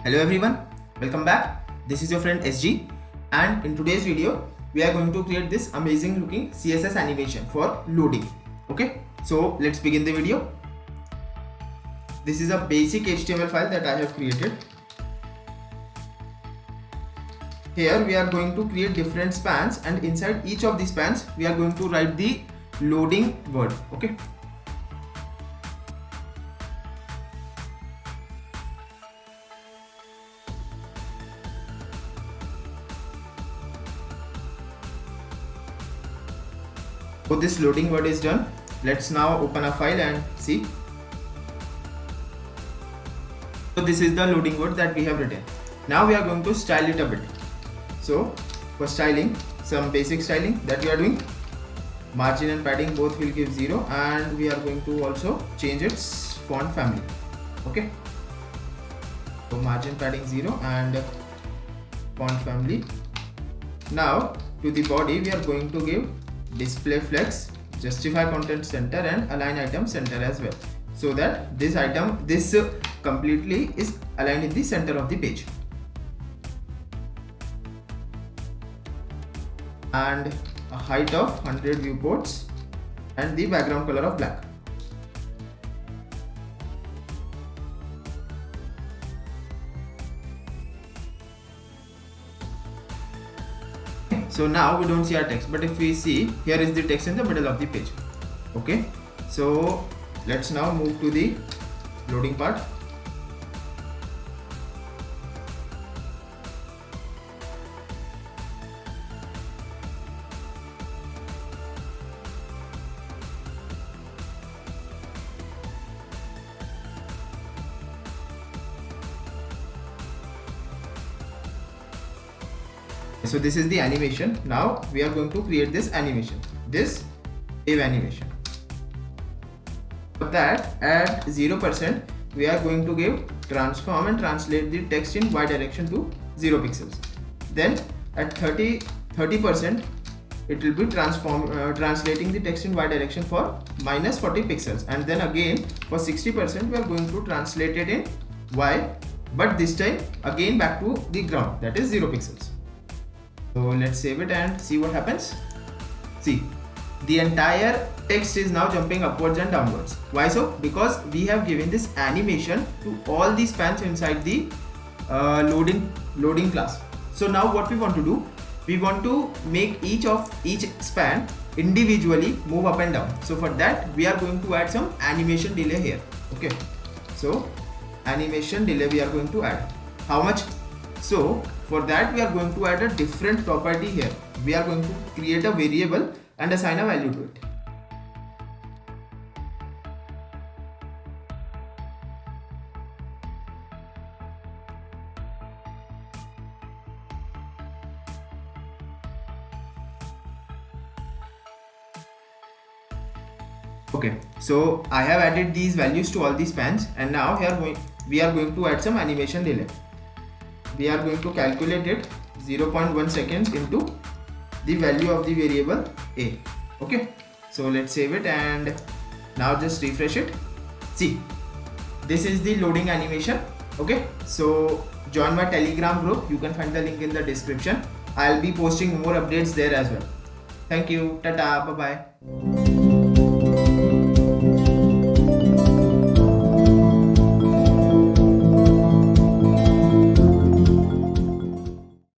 Hello everyone, welcome back. This is your friend SG, and in today's video we are going to create this amazing looking CSS animation for loading. Okay, so let's begin the video. This is a basic HTML file that I have created. Here we are going to create different spans, and inside each of these spans we are going to write the loading word. Okay. So this loading word is done. Let's now open a file and see. So this is the loading word that we have written. Now we are going to style it a bit. So for styling, some basic styling that we are doing. Margin and padding both will give 0, and we are going to also change its font family. Okay. So margin padding 0 and font family. Now to the body we are going to give display flex, justify content center, and align item center as well, so that this completely is aligned in the center of the page. And a height of 100 viewports and the background color of black. So now we don't see our text, but if we see, here is the text in the middle of the page. Okay, so let's now move to the loading part. So this is the animation. Now we are going to create this animation, this wave animation. For that, at 0% we are going to give transform and translate the text in y direction to 0 pixels. Then at 30% it will be translating the text in y direction for minus 40 pixels, and then again for 60% we are going to translate it in y, but this time again back to the ground, that is 0 pixels. So let's save it and see what happens. See, the entire text is now jumping upwards and downwards. Why so? Because we have given this animation to all the spans inside the loading class. So now what we want to do, we want to make each span individually move up and down. So for that we are going to add some animation delay here. Okay, so animation delay we are going to add. How much? So for that we are going to add a different property here. We are going to create a variable and assign a value to it. Okay, so I have added these values to all these spans, and now here we are going to add some animation delay. We are going to calculate it 0.1 seconds into the value of the variable a. Okay, so let's save it and now just refresh it. See, this is the loading animation. Okay, so join my Telegram group. You can find the link in the description. I'll be posting more updates there as well. Thank you. Tata. Bye bye.